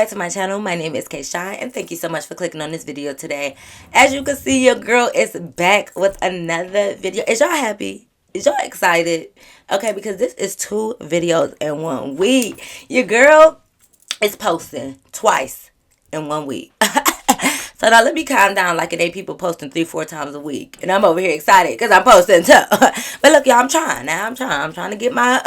back to my channel. My name is Askkay, and thank you so much for clicking on this video today. As you can see, your girl is back with another video. Is y'all happy? Is y'all excited? Okay, because this is 2 videos in 1 week. Your girl is posting twice in 1 week. So now let me calm down like it ain't people posting 3-4 times a week. And I'm over here excited because I'm posting too. But look, y'all, I'm trying now. I'm trying to get my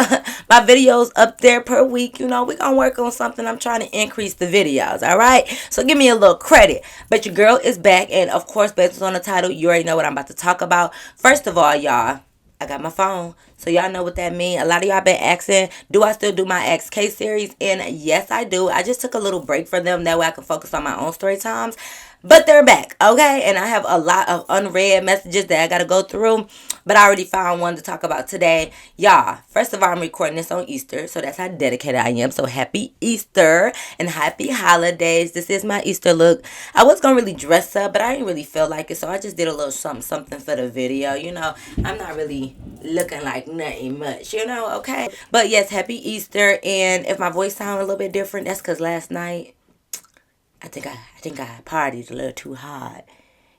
my videos up there per week. You know, we're going to work on something. I'm trying to increase the videos, all right? So give me a little credit. But your girl is back. And, of course, based on the title, you already know what I'm about to talk about. First of all, y'all, I got my phone, so y'all know what that means. A lot of y'all been asking, do I still do my Askkay series? And yes, I do. I just took a little break for them. That way I can focus on my own story times. But they're back, okay? And I have a lot of unread messages that I got to go through. But I already found one to talk about today. Y'all, first of all, I'm recording this on Easter. So that's how dedicated I am. So happy Easter and happy holidays. This is my Easter look. I was going to really dress up, but I didn't really feel like it. So I just did a little something for the video. You know, I'm not really looking like nothing much, you know, okay? But yes, happy Easter. And if my voice sounds a little bit different, that's because last night, I think I partied a little too hard.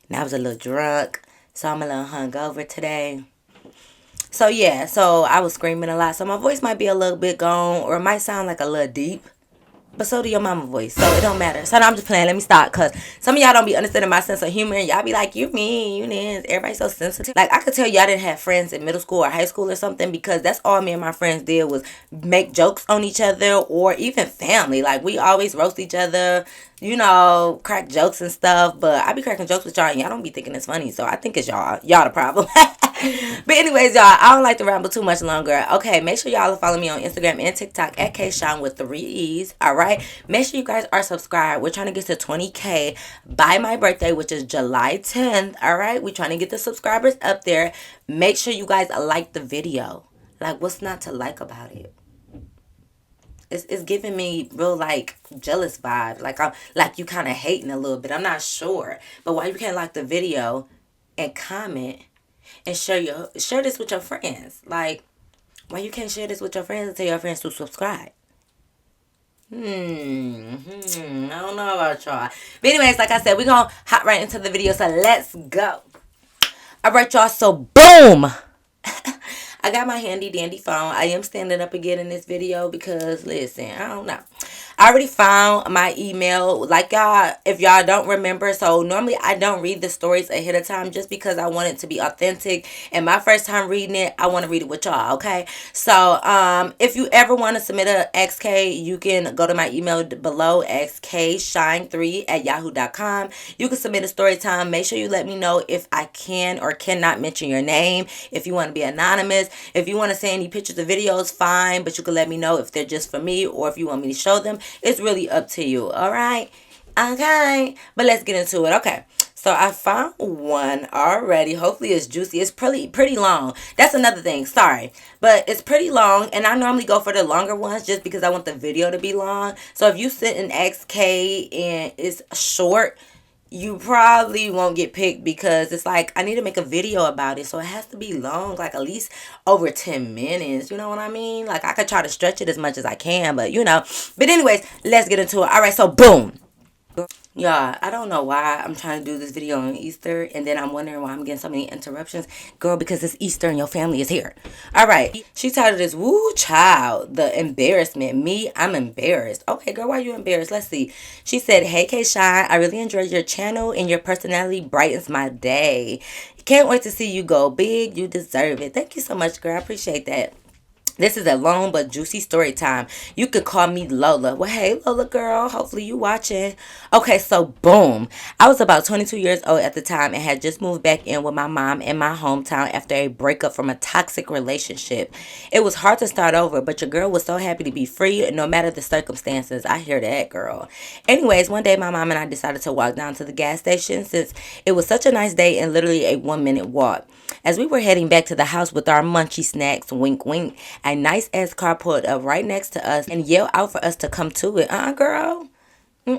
And I was a little drunk. So I'm a little hungover today. So yeah, so I was screaming a lot. So my voice might be a little bit gone, or it might sound like a little deep. But so do your mama voice. So it don't matter. So now I'm just playing. Let me stop. Because some of y'all don't be understanding my sense of humor. And y'all be like, you mean, you this. Everybody's so sensitive. Like, I could tell y'all didn't have friends in middle school or high school or something. Because that's all me and my friends did was make jokes on each other. Or even family. Like, we always roast each other. You know, crack jokes and stuff. But I be cracking jokes with y'all. And y'all don't be thinking it's funny. So I think it's y'all. Y'all the problem. But anyways, y'all, I don't like to ramble too much longer. Okay, make sure y'all follow me on Instagram and TikTok at Kayshawn with 3 E's. Alright? Make sure you guys are subscribed. We're trying to get to 20K by my birthday, which is July 10th. Alright? We're trying to get the subscribers up there. Make sure you guys like the video. Like, what's not to like about it? It's giving me real, like, jealous vibes. Like, I'm like you kind of hating a little bit. I'm not sure. But why you can't like the video and comment and share this with your friends? Like, why you can't share this with your friends and tell your friends to subscribe? I don't know about y'all. But anyways, like I said, we're going to hop right into the video. So let's go. All right, y'all. So boom. I got my handy dandy phone. I am standing up again in this video because, listen, I don't know. I already found my email. Like, y'all, if y'all don't remember, so normally I don't read the stories ahead of time just because I want it to be authentic. And my first time reading it, I want to read it with y'all, okay? So, if you ever want to submit a Askkay, you can go to my email below, askkshine3@yahoo.com. You can submit a story time. Make sure you let me know if I can or cannot mention your name. If you want to be anonymous. If you want to say any pictures or videos, fine. But you can let me know if they're just for me or if you want me to show them. It's really up to you, alright? Okay. But let's get into it. Okay. So I found one already. Hopefully it's juicy. It's pretty long. That's another thing. Sorry. But it's pretty long. And I normally go for the longer ones just because I want the video to be long. So if you sit in Askkay and it's short, you probably won't get picked because it's like I need to make a video about it. So it has to be long, like at least over 10 minutes. You know what I mean? Like I could try to stretch it as much as I can, but you know. But anyways, let's get into it. All right, so boom. Yeah, I don't know why I'm trying to do this video on Easter, and then I'm wondering why I'm getting so many interruptions. Girl, because it's Easter and your family is here. All right. She titled this, Woo Child, the embarrassment. Me, I'm embarrassed. Okay, girl, why are you embarrassed? Let's see. She said, Hey, Kayshawn, I really enjoyed your channel, and your personality brightens my day. Can't wait to see you go big. You deserve it. Thank you so much, girl. I appreciate that. This is a long but juicy story time. You could call me Lola. Well, hey, Lola girl. Hopefully you watching. Okay, so boom. I was about 22 years old at the time and had just moved back in with my mom in my hometown after a breakup from a toxic relationship. It was hard to start over, but your girl was so happy to be free no matter the circumstances. I hear that, girl. Anyways, one day my mom and I decided to walk down to the gas station since it was such a nice day and literally a 1-minute walk. As we were heading back to the house with our munchy snacks, wink, wink, a nice ass car pulled up right next to us and yelled out for us to come to it. Girl. Okay.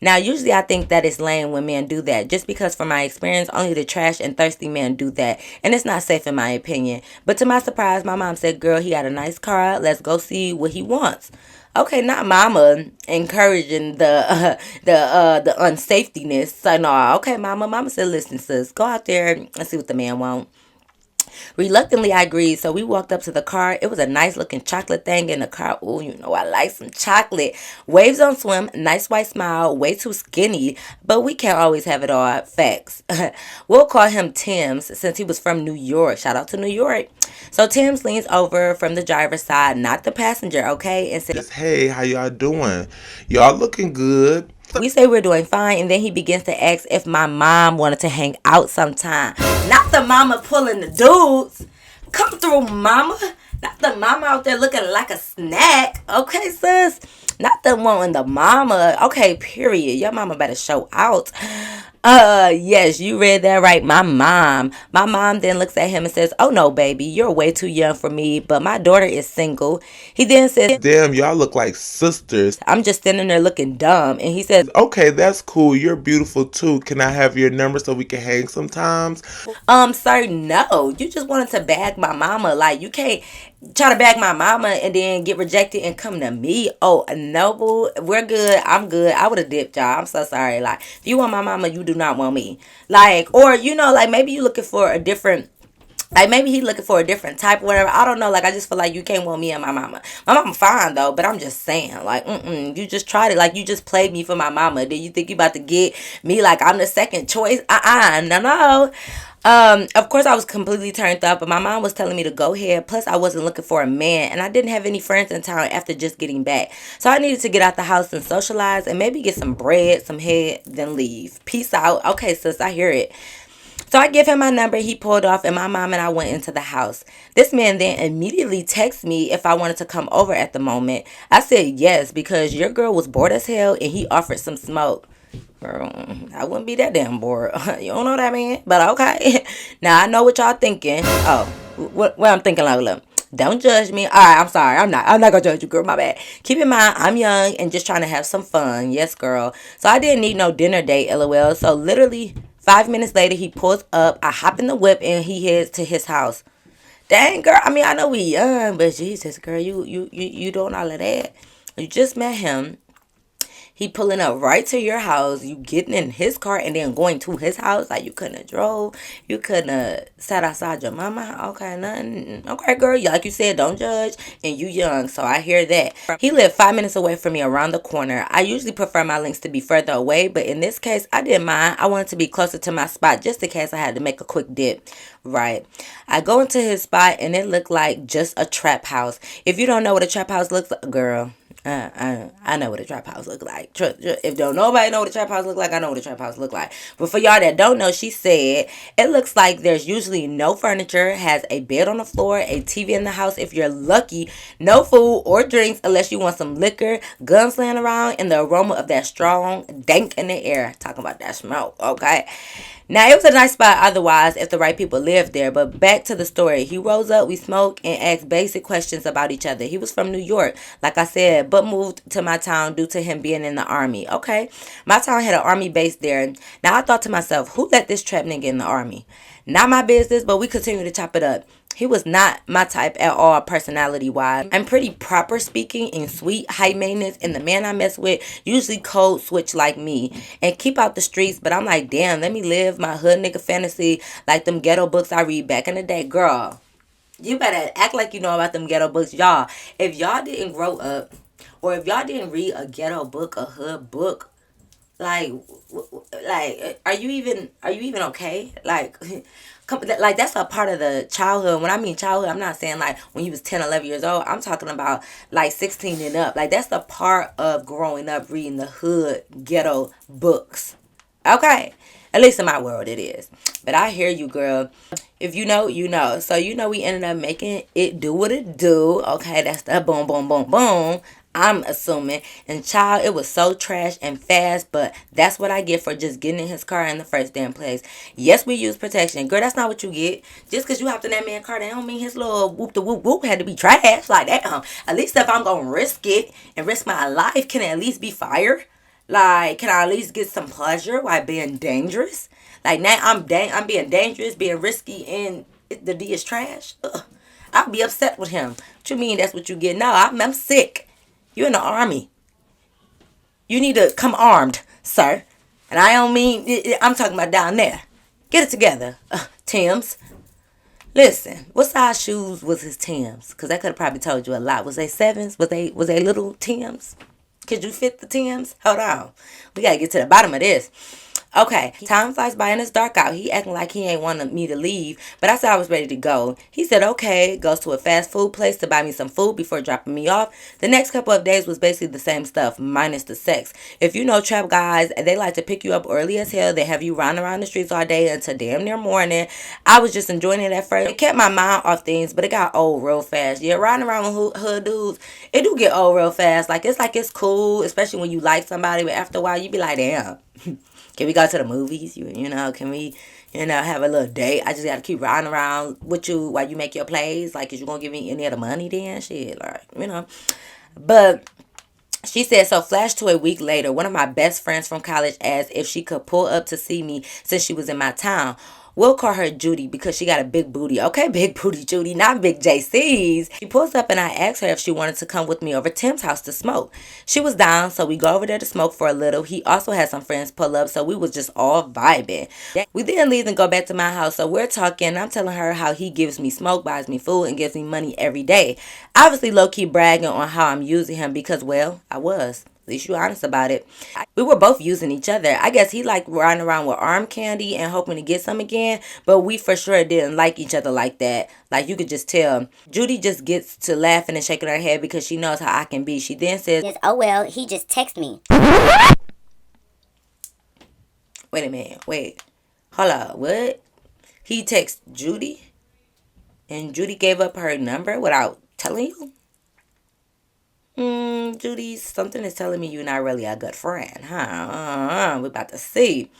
Now, usually I think that it's lame when men do that. Just because, from my experience, only the trash and thirsty men do that. And it's not safe, in my opinion. But to my surprise, my mom said, girl, he got a nice car. Let's go see what he wants. Okay, not mama encouraging the unsafetyness. So no, okay, mama said, listen, sis, go out there and see what the man wants. Reluctantly, I agreed. So we walked up to the car. It was a nice looking chocolate thing in the car. Oh, you know, I like some chocolate. Waves on swim, nice white smile, way too skinny, but we can't always have it all. Facts. We'll call him Tim's since he was from New York. Shout out to New York. So Tim's leans over from the driver's side, not the passenger, okay, and says, Hey, how y'all doing? Y'all looking good. we say we're doing fine, and then he begins to ask if my mom wanted to hang out sometime. Not the mama pulling the dudes. Come through, mama. Not the mama out there looking like a snack. Okay, sis? Not the one in the mama. Okay, period. Your mama better show out. Yes, you read that right. My mom. My mom then looks at him and says, oh no, baby, you're way too young for me, but my daughter is single. He then says, Damn, y'all look like sisters. I'm just standing there looking dumb. And he says, Okay, that's cool. You're beautiful too. Can I have your number so we can hang sometimes? sir, no. You just wanted to bag my mama. Like, you can't try to bag my mama and then get rejected and come to me. Oh, no, boo. We're good. I'm good. I would have dipped, y'all. I'm so sorry. Like, if you want my mama, you do not want me. Like, or, you know, like, maybe you looking for a different, like maybe he looking for a different type or whatever. I don't know. Like I just feel like you can't want me and my mama. My mama fine though, but I'm just saying. Like, you just tried it. Like you just played me for my mama. Then you think you about to get me like I'm the second choice? No. Of course I was completely turned up, but my mom was telling me to go ahead. Plus I wasn't looking for a man, and I didn't have any friends in town after just getting back. So I needed to get out the house and socialize, and maybe get some bread, some head, then leave. Peace out. Okay, sis, I hear it. So I give him my number. He pulled off, and my mom and I went into the house. This man then immediately texted me if I wanted to come over at the moment. I said yes because your girl was bored as hell, and he offered some smoke. Girl, I wouldn't be that damn bored. You don't know what I mean? But okay. Now I know what y'all thinking. Oh, what I'm thinking like, look. Don't judge me. All right, I'm sorry. I'm not gonna judge you, girl. My bad. Keep in mind, I'm young and just trying to have some fun. Yes, girl. So I didn't need no dinner date, lol. So literally 5 minutes later, he pulls up. I hop in the whip and he heads to his house. Dang, girl. I mean, I know we young, but Jesus, girl, you doing all of that. You just met him. He pulling up right to your house. You getting in his car and then going to his house. Like you couldn't have drove. You couldn't have sat outside your mama. Okay, nothing. Okay, girl. Like you said, don't judge. And you young, so I hear that. He lived 5 minutes away from me around the corner. I usually prefer my links to be further away, but in this case, I didn't mind. I wanted to be closer to my spot just in case I had to make a quick dip. Right. I go into his spot and it looked like just a trap house. If you don't know what a trap house looks like, girl. I know what a trap house look like. If don't nobody know what a trap house look like, I know what a trap house look like. But for y'all that don't know, she said it looks like there's usually no furniture, has a bed on the floor, a TV in the house. If you're lucky, no food or drinks unless you want some liquor, guns laying around, and the aroma of that strong dank in the air. Talking about that smoke, okay? Now, it was a nice spot otherwise if the right people lived there, but back to the story. He rose up, we smoked, and asked basic questions about each other. He was from New York, like I said, but moved to my town due to him being in the army. Okay, my town had an army base there. Now, I thought to myself, who let this trap nigga in the army? Not my business, but we continue to chop it up. He was not my type at all, personality wise. I'm pretty proper speaking and sweet, high maintenance, and the man I mess with usually code switch like me and keep out the streets. But I'm like, damn, let me live my hood nigga fantasy like them ghetto books I read back in the day. Girl, you better act like you know about them ghetto books, y'all. If y'all didn't grow up, or if y'all didn't read a ghetto book, a hood book, like are you even okay? Like like that's a part of the childhood. When I mean childhood, I'm not saying like when you was 10, 11 years old. I'm talking about like 16 and up. Like that's the part of growing up reading the hood ghetto books. Okay, at least in my world it is. But I hear you, girl. If you know, you know. So you know we ended up making it do what it do. Okay, that's the boom boom boom boom. I'm assuming. And child, it was so trash and fast, but that's what I get for just getting in his car in the first damn place. Yes, we use protection. Girl, that's not what you get. Just because you hopped in that man's car, that don't mean his little whoop the whoop whoop had to be trash. Like, damn. At least if I'm going to risk it and risk my life, can it at least be fire? Like, can I at least get some pleasure while being dangerous? Like, now I'm being dangerous, being risky, and the D is trash. Ugh. I'll be upset with him. What you mean that's what you get? No, I'm sick. You're in the army. You need to come armed, sir. And I don't mean, I'm talking about down there. Get it together, Tim's. Listen, what size shoes was his Tim's? Because I could have probably told you a lot. Was they sevens? Was they little Tim's? Could you fit the Tim's? Hold on. We got to get to the bottom of this. Okay, time flies by and it's dark out. He acting like he ain't wanting me to leave, but I said I was ready to go. He said okay, goes to a fast food place to buy me some food before dropping me off. The next couple of days was basically the same stuff, minus the sex. If you know trap guys, they like to pick you up early as hell. They have you run around the streets all day until damn near morning. I was just enjoying it at first. It kept my mind off things, but it got old real fast. Yeah, riding around with hood dudes, it do get old real fast. Like it's cool, especially when you like somebody, but after a while you be like, damn. Can we go to the movies? Can we, have a little date? I just got to keep riding around with you while you make your plays. Like, is you going to give me any of the money then? Shit, like. But she said, so flash to a week later, one of my best friends from college asked if she could pull up to see me since she was in my town. We'll call her Judy because she got a big booty. Okay, big booty Judy, not big JC's. She pulls up and I asked her if she wanted to come with me over Tim's house to smoke. She was down, so we go over there to smoke for a little. He also had some friends pull up, so we was just all vibing. We then leave and go back to my house, so we're talking. I'm telling her how he gives me smoke, buys me food, and gives me money every day. Obviously, low-key bragging on how I'm using him because, well, I was. At least you're honest about it. We were both using each other. I guess he liked riding around with arm candy and hoping to get some again, but we for sure didn't like each other like that. Like you could just tell. Judy just gets to laughing and shaking her head because she knows how I can be. She then says, Yes, oh well, he just texted me. wait a minute, wait. Hold up, what? He texted Judy? And Judy gave up her number without telling you? Judy, something is telling me you're not really a good friend, huh? We about to see.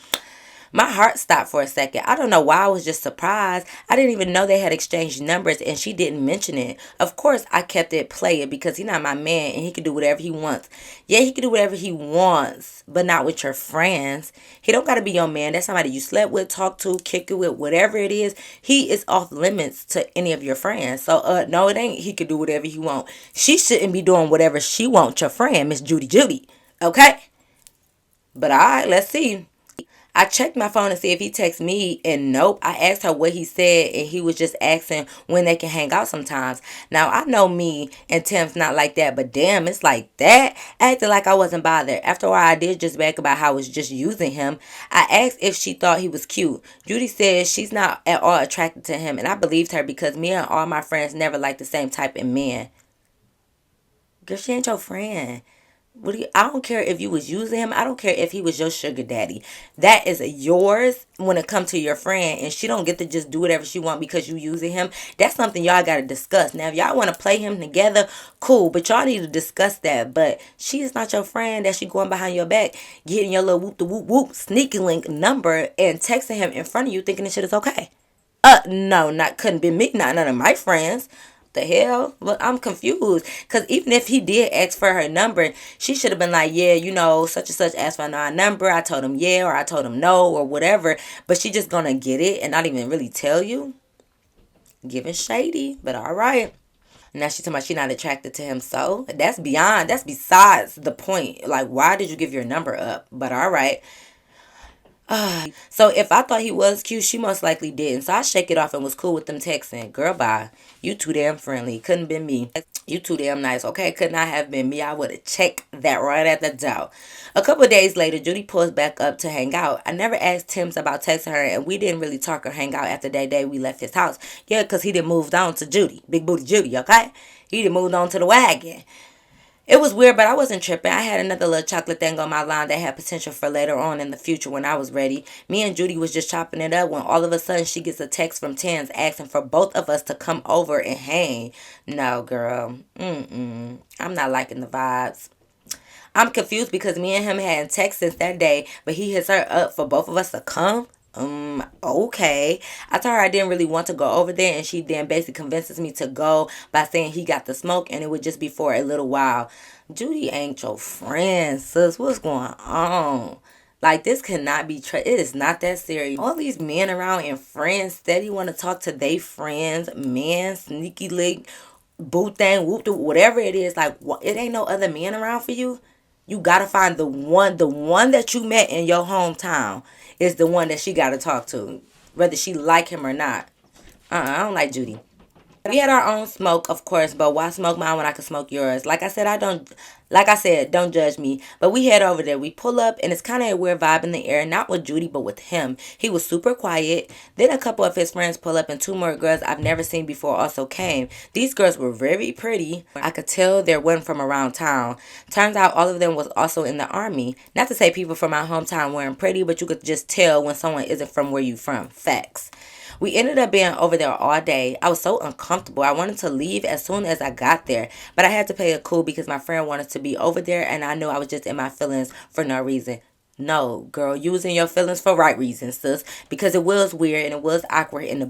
My heart stopped for a second. I don't know why I was just surprised. I didn't even know they had exchanged numbers and she didn't mention it. Of course, I kept it playing because he's not my man and he can do whatever he wants. Yeah, he can do whatever he wants, but not with your friends. He don't got to be your man. That's somebody you slept with, talked to, kick it with, whatever it is. He is off limits to any of your friends. So, no, it ain't he can do whatever he want. She shouldn't be doing whatever she wants, your friend, Miss Judy Judy. Okay? But all right, let's see. I checked my phone to see if he texted me, and nope. I asked her what he said, and he was just asking when they can hang out sometimes. Now, I know me and Tim's not like that, but damn, it's like that. I acted like I wasn't bothered. After a while, I did just back about how I was just using him. I asked if she thought he was cute. Judy said she's not at all attracted to him, and I believed her because me and all my friends never liked the same type of men. Girl, she ain't your friend. I don't care if you was using him. I don't care if he was your sugar daddy. That is yours when it comes to your friend, and she don't get to just do whatever she want because you using him. That's something y'all got to discuss. Now, if y'all want to play him together, cool, but y'all need to discuss that. But she is not your friend that she going behind your back, getting your little whoop the whoop whoop sneaky link number and texting him in front of you thinking this shit is okay. No, not couldn't be me, not none of my friends. The hell? Well, I'm confused. Because even if he did ask for her number, she should have been like, yeah, such and such asked for our number. I told him yeah, or I told him no, or whatever. But she just going to get it and not even really tell you. Giving shady, but all right. Now she talking about she not attracted to him. So that's besides the point. Like, why did you give your number up? But all right. So if I thought he was cute, she most likely didn't. So I shake it off and was cool with them texting. Girl, bye. You too damn friendly. Couldn't been me. You too damn nice. Okay, could not have been me. I would have checked that right at the door. A couple of days later, Judy pulls back up to hang out. I never asked Tim's about texting her, and we didn't really talk or hang out after that day we left his house. Yeah, because he done moved on to Judy. Big booty Judy, okay? He done moved on to the wagon. It was weird, but I wasn't tripping. I had another little chocolate thing on my line that had potential for later on in the future when I was ready. Me and Judy was just chopping it up when all of a sudden she gets a text from Tans asking for both of us to come over and hang. No, girl. I'm not liking the vibes. I'm confused because me and him hadn't texted since that day, but he hits her up for both of us to come. Okay. I told her I didn't really want to go over there, and she then basically convinces me to go by saying he got the smoke and it would just be for a little while. Judy ain't your friend, sis. What's going on? Like, this cannot be it is not that serious. All these men around and friends steady want to talk to they friends, man, sneaky link, boo thing, whoop, whatever it is. Like, it ain't no other men around for you. You gotta find the one that you met in your hometown is the one that she gotta talk to, whether she like him or not. I don't like Judy. We had our own smoke, of course, but why smoke mine when I can smoke yours? Like I said, don't judge me. But we head over there. We pull up, and it's kind of a weird vibe in the air. Not with Judy, but with him. He was super quiet. Then a couple of his friends pull up, and two more girls I've never seen before also came. These girls were very pretty. I could tell they weren't from around town. Turns out all of them was also in the army. Not to say people from my hometown weren't pretty, but you could just tell when someone isn't from where you from. Facts. We ended up being over there all day. I was so uncomfortable. I wanted to leave as soon as I got there, but I had to play it cool because my friend wanted to be over there, and I knew I was just in my feelings for no reason. No, girl, you was in your feelings for right reasons, sis. Because it was weird and it was awkward. And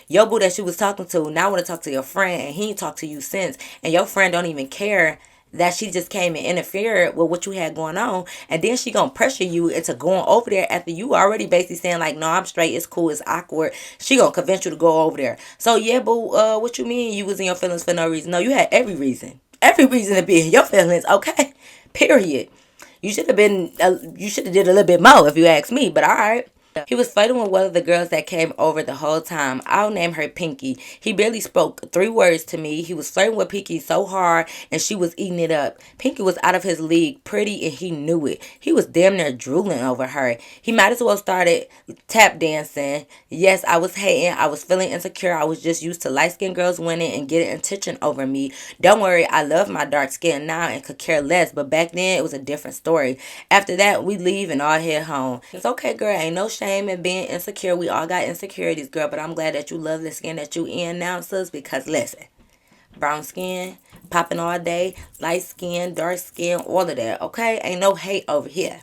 your boo that she was talking to, now want to talk to your friend, and he ain't talked to you since. And your friend don't even care that she just came and interfered with what you had going on, and then she gonna pressure you into going over there after you already basically saying like, no, I'm straight, it's cool, it's awkward. She gonna convince you to go over there. So yeah, but what you mean you was in your feelings for no reason? No, you had every reason to be in your feelings. Okay, period. You should have been. You should have did a little bit more if you ask me. But all right. He was flirting with one of the girls that came over the whole time. I'll name her Pinky. He barely spoke 3 words to me. He was flirting with Pinky so hard, and she was eating it up. Pinky was out of his league, pretty, and he knew it. He was damn near drooling over her. He might as well started tap dancing. Yes, I was hating. I was feeling insecure. I was just used to light-skinned girls winning and getting attention over me. Don't worry, I love my dark skin now and could care less, but back then it was a different story. After that, we leave and all head home. It's okay, girl. Ain't no shame in being insecure. We all got insecurities, girl, but I'm glad that you love the skin that you in now, sis, because listen, brown skin, popping all day, light skin, dark skin, all of that, okay? Ain't no hate over here.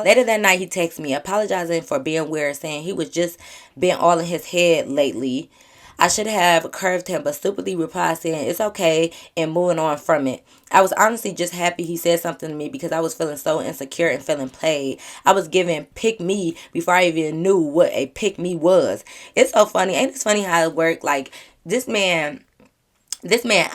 Later that night, he texted me apologizing for being weird, saying he was just been all in his head lately. I should have curved him, but stupidly replied saying it's okay and moving on from it. I was honestly just happy he said something to me because I was feeling so insecure and feeling played. I was given pick me before I even knew what a pick me was. It's so funny. Ain't it funny how it worked? Like, this man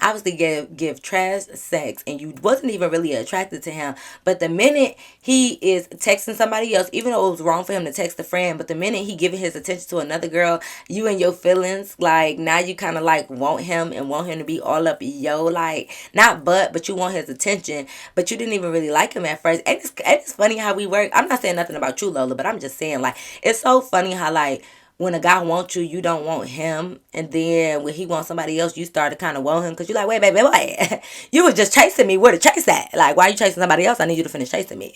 obviously give trash sex, and you wasn't even really attracted to him. But the minute he is texting somebody else, even though it was wrong for him to text a friend, but the minute he giving his attention to another girl, you and your feelings, like, now you kind of like want him and want him to be all up yo, like, not but you want his attention, but you didn't even really like him at first. And it's funny how we work. I'm not saying nothing about you, Lola, but I'm just saying, like, it's so funny how, like, when a guy wants you, you don't want him. And then when he wants somebody else, you start to kind of want him. Because you're like, wait, baby, wait. You was just chasing me. Where to chase at? Like, why are you chasing somebody else? I need you to finish chasing me.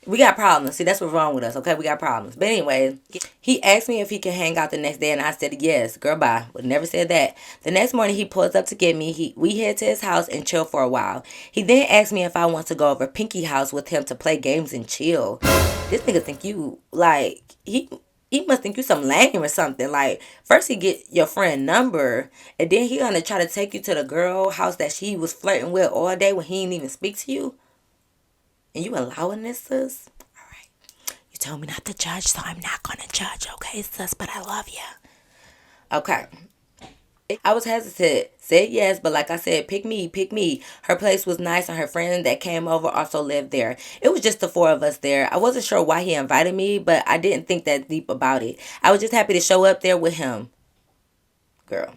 We got problems. See, that's what's wrong with us, okay? We got problems. But anyway, he asked me if he could hang out the next day. And I said, yes. Girl, bye. Would never said that. The next morning, he pulls up to get me. We head to his house and chill for a while. He then asked me if I want to go over Pinky house with him to play games and chill. This nigga think you, like, he must think you some lame or something. Like, first he get your friend number, and then he gonna try to take you to the girl house that she was flirting with all day when he didn't even speak to you. And you allowing this, sis? All right. You told me not to judge, so I'm not gonna judge, okay, sis? But I love you. Okay. I was hesitant. Said yes, but like I said, pick me, pick me. Her place was nice, and her friend that came over also lived there. It was just the 4 of us there. I wasn't sure why he invited me, but I didn't think that deep about it. I was just happy to show up there with him. Girl.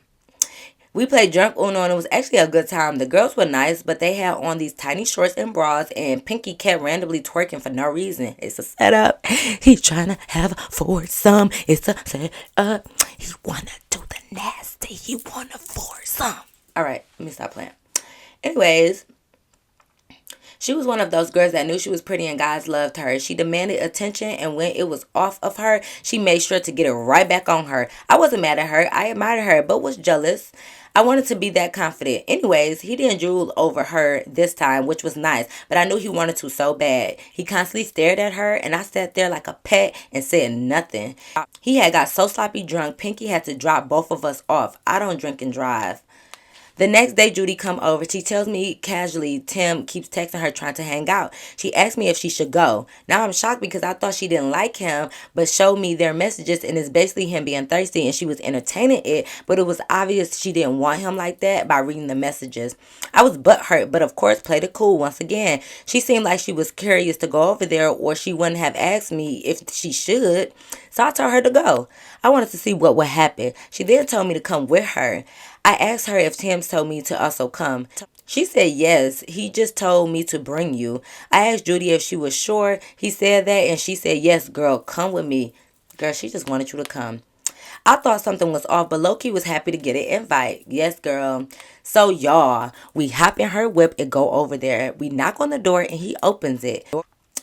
We played drunk Uno, and it was actually a good time. The girls were nice, but they had on these tiny shorts and bras, and Pinky kept randomly twerking for no reason. It's a setup. He's trying to have a foursome. It's a setup. He wanna do the nasty. He wanna foursome. All right, let me stop playing. Anyways, She was one of those girls that knew she was pretty and guys loved her. She demanded attention, and when it was off of her, she made sure to get it right back on her. I wasn't mad at her. I admired her, but was jealous. I wanted to be that confident. Anyways, he didn't drool over her this time, which was nice, but I knew he wanted to so bad. He constantly stared at her, and I sat there like a pet and said nothing. He had got so sloppy drunk, Pinky had to drop both of us off. I don't drink and drive. The next day, Judy come over. She tells me casually Tim keeps texting her trying to hang out. She asked me if she should go. Now I'm shocked because I thought she didn't like him, but showed me their messages and it's basically him being thirsty and she was entertaining it, but it was obvious she didn't want him like that by reading the messages. I was butthurt, but of course played it cool once again. She seemed like she was curious to go over there or she wouldn't have asked me if she should. So I told her to go. I wanted to see what would happen. She then told me to come with her. I asked her if Tim told me to also come. She said yes. He just told me to bring you. I asked Judy if she was sure. He said that and she said, yes, girl, come with me. Girl, she just wanted you to come. I thought something was off, but Loki was happy to get an invite. Yes, girl. So, y'all, we hop in her whip and go over there. We knock on the door and he opens it.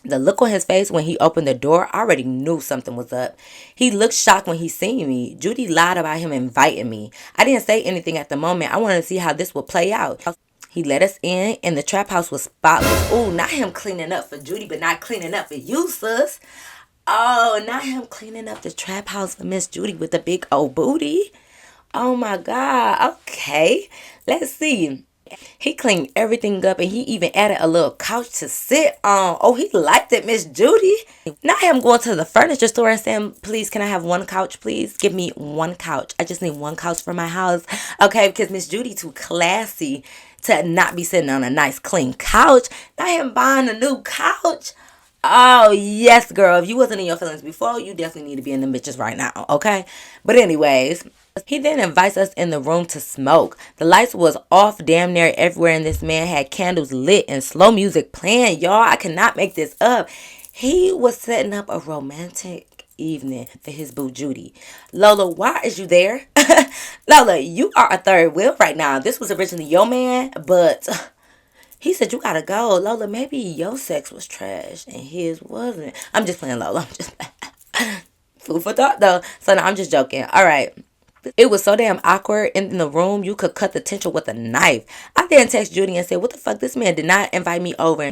The look on his face when he opened the door, I already knew something was up. He looked shocked when he seen me. Judy lied about him inviting me. I didn't say anything at the moment. I wanted to see how this would play out. He let us in, and the trap house was spotless. Ooh, not him cleaning up for Judy, but not cleaning up for you, sis. Oh, not him cleaning up the trap house for Miss Judy with the big old booty. Oh my God. Okay. Let's see. He cleaned everything up and he even added a little couch to sit on. Oh, he liked it, Miss Judy. Not him going to the furniture store and saying, please, can I have one couch, please? Give me one couch. I just need one couch for my house. Okay, because Miss Judy too classy to not be sitting on a nice clean couch. Not him buying a new couch. Oh, yes, girl. If you wasn't in your feelings before, you definitely need to be in the bitches right now, okay? But anyways, he then invites us in the room to smoke. The lights was off damn near everywhere, and this man had candles lit and slow music playing. Y'all, I cannot make this up. He was setting up a romantic evening for his boo Judy. Lola, why is you there? Lola, you are a third wheel right now. This was originally your man, but he said, you gotta go. Lola, maybe your sex was trash and his wasn't. I'm just playing, Lola. I'm just food for thought, though. So, no, I'm just joking. All right. It was so damn awkward in the room, you could cut the tension with a knife. I then text Judy and said, what the fuck? This man did not invite me over.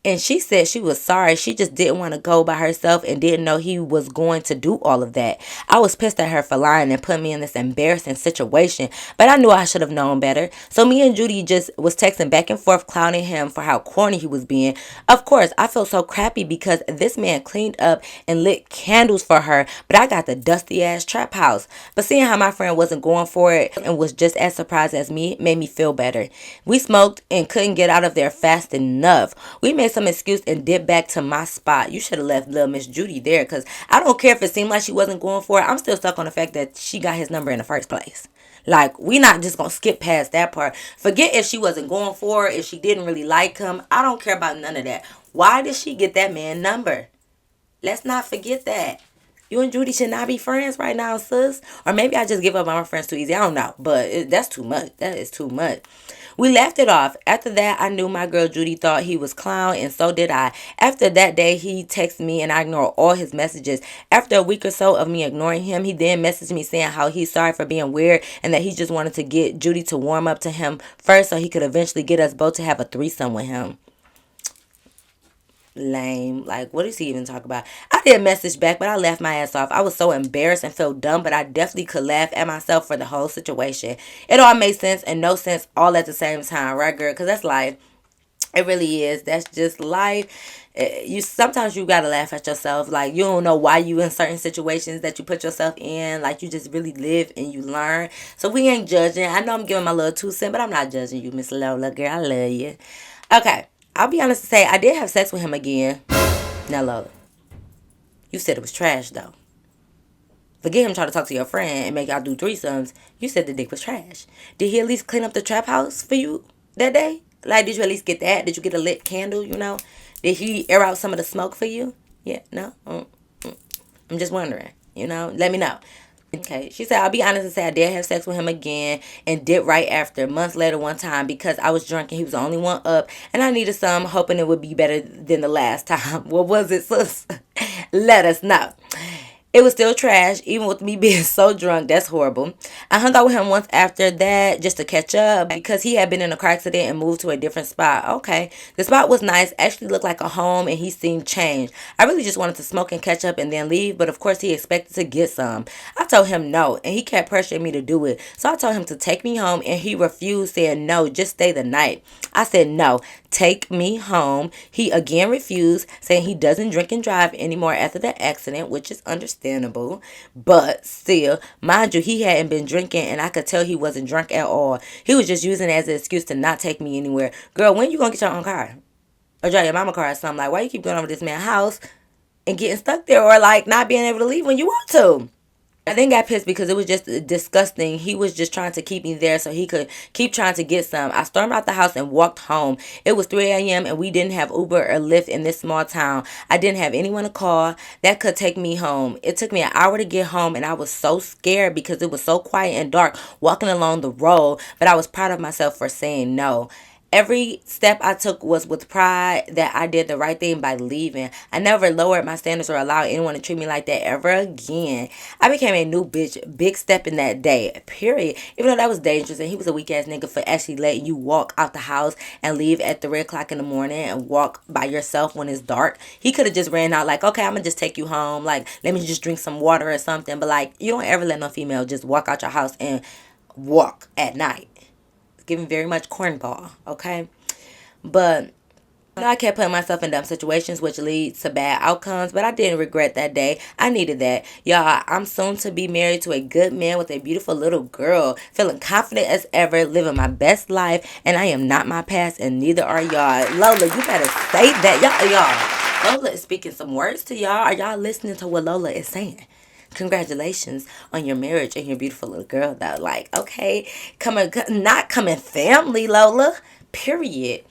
And she said she was sorry. She just didn't want to go by herself and didn't know he was going to do all of that. I was pissed at her for lying and putting me in this embarrassing situation, but I knew I should have known better. So me and Judy just was texting back and forth, clowning him for how corny he was being. Of course, I felt so crappy because this man cleaned up and lit candles for her, but I got the dusty ass trap house. But seeing how my friend wasn't going for it and was just as surprised as me made me feel better. We smoked and couldn't get out of there fast enough. We made some excuse and dipped back to my spot. You should have left little Miss Judy there, because I don't care if it seemed like she wasn't going for it. I'm still stuck on the fact that she got his number in the first place. Like, we not just gonna skip past that part. Forget if she wasn't going for it, if she didn't really like him. I don't care about none of that. Why did she get that man number? Let's not forget that. You and Judy should not be friends right now, sis. Or maybe I just give up on my friends too easy. I don't know. But that's too much. That is too much. We laughed it off. After that, I knew my girl Judy thought he was clown, and so did I. After that day, he texted me, and I ignored all his messages. After a week or so of me ignoring him, he then messaged me saying how he's sorry for being weird, and that he just wanted to get Judy to warm up to him first so he could eventually get us both to have a threesome with him. Lame. Like, what does he even talk about? I did message back, but I laughed my ass off. I was so embarrassed and felt dumb, but I definitely could laugh at myself for the whole situation. It all made sense and no sense all at the same time, right, girl? Because that's life. It really is. That's just life. You sometimes you gotta laugh at yourself. Like, you don't know why you in certain situations that you put yourself in. Like, you just really live and you learn. So we ain't judging. I know I'm giving my little 2 cents, but I'm not judging you, Miss Lola, girl. I love you. Okay. I'll be honest to say, I did have sex with him again. Now, Lola, you said it was trash, though. Forget him trying to talk to your friend and make y'all do threesomes. You said the dick was trash. Did he at least clean up the trap house for you that day? Like, did you at least get that? Did you get a lit candle, you know? Did he air out some of the smoke for you? Yeah, no? I'm just wondering, you know? Let me know. Okay, she said, I'll be honest and say I did have sex with him again and did right after. Months later, one time, because I was drunk and he was the only one up and I needed some, hoping it would be better than the last time. What was it, sis? Let us know. It was still trash, even with me being so drunk. That's horrible. I hung out with him once after that just to catch up because he had been in a car accident and moved to a different spot. Okay. The spot was nice, actually looked like a home, and he seemed changed. I really just wanted to smoke and catch up and then leave, but of course he expected to get some. I told him no, and he kept pressuring me to do it. So I told him to take me home, and he refused, saying no, just stay the night. I said no, take me home. He again refused, saying he doesn't drink and drive anymore after the accident, which is understandable. But still, mind you, he hadn't been drinking and I could tell he wasn't drunk at all. He was just using it as an excuse to not take me anywhere. Girl, when you gonna get your own car? Or drive your mama car or something? Like, why you keep going over this man's house and getting stuck there, or like not being able to leave when you want to? I then got pissed because it was just disgusting. He was just trying to keep me there so he could keep trying to get some. I stormed out the house and walked home. It was 3 a.m. and we didn't have Uber or Lyft in this small town. I didn't have anyone to call that could take me home. It took me an hour to get home and I was so scared because it was so quiet and dark walking along the road. But I was proud of myself for saying no. Every step I took was with pride that I did the right thing by leaving. I never lowered my standards or allowed anyone to treat me like that ever again. I became a new bitch, big step in that day, period. Even though that was dangerous and he was a weak ass nigga for actually letting you walk out the house and leave at 3 o'clock in the morning and walk by yourself when it's dark. He could have just ran out like, okay, I'm gonna just take you home. Like, let me just drink some water or something. But like, you don't ever let no female just walk out your house and walk at night. Giving very much cornball, okay? But I kept putting myself in dumb situations, which leads to bad outcomes, but I didn't regret that day. I needed that. Y'all, I'm soon to be married to a good man with a beautiful little girl, feeling confident as ever, living my best life, and I am not my past, and neither are y'all. Lola, you better say that. Y'all. Lola is speaking some words to y'all. Are y'all listening to what Lola is saying? Congratulations on your marriage and your beautiful little girl, though. Like, okay, not coming family, Lola. Period.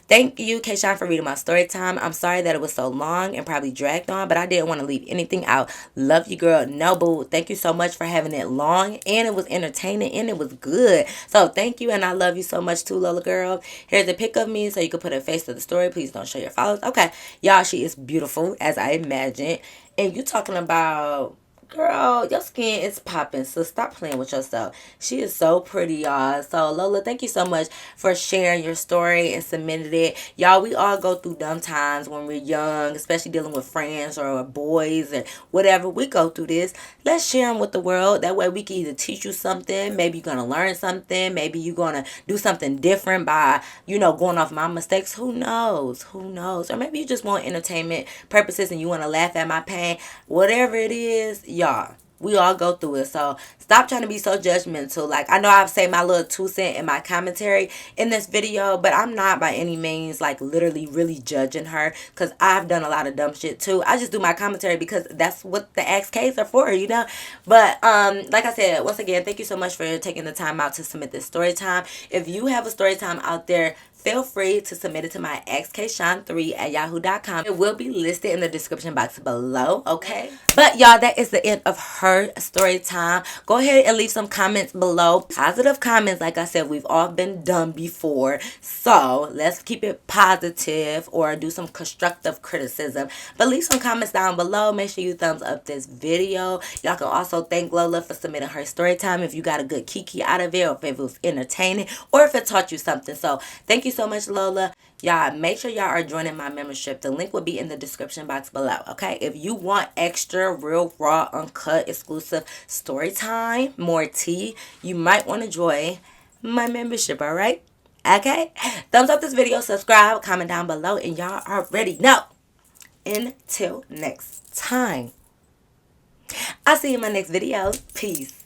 Thank you, Kayshawn, for reading my story time. I'm sorry that it was so long and probably dragged on, but I didn't want to leave anything out. Love you, girl. No, boo. Thank you so much for having it long, and it was entertaining, and it was good. So thank you, and I love you so much too, Lola girl. Here's a pic of me so you can put a face to the story. Please don't show your followers. Okay, y'all, she is beautiful, as I imagined. And you talking about... Girl, your skin is popping, so stop playing with yourself. She is so pretty, y'all. So, Lola, thank you so much for sharing your story and submitting it. Y'all, we all go through dumb times when we're young, especially dealing with friends or boys or whatever. We go through this. Let's share them with the world. That way we can either teach you something. Maybe you're going to learn something. Maybe you're going to do something different by, going off my mistakes. Who knows? Who knows? Or maybe you just want entertainment purposes and you want to laugh at my pain. Whatever it is, y'all, we all go through it. So stop trying to be so judgmental. Like, I know I've said my little 2 cents in my commentary in this video, but I'm not by any means like literally really judging her, because I've done a lot of dumb shit too. I just do my commentary because that's what the Askkay are for. But like I said, once again, thank you so much for taking the time out to submit this story time. If you have a story time out there, feel free to submit it to my xkshawn3@yahoo.com. It will be listed in the description box below, okay? But y'all, that is the end of her story time. Go ahead and leave some comments below. Positive comments. Like I said, we've all been done before. So let's keep it positive or do some constructive criticism. But leave some comments down below. Make sure you thumbs up this video. Y'all can also thank Lola for submitting her story time if you got a good kiki out of it, or if it was entertaining, or if it taught you something. So thank you so much, Lola. Y'all, make sure y'all are joining my membership. The link will be in the description box below, okay? If you want extra, real, raw, uncut, exclusive story time, more tea, you might want to join my membership, all right? Okay? Thumbs up this video, subscribe, comment down below, and y'all already know. Until next time, I'll see you in my next video. Peace.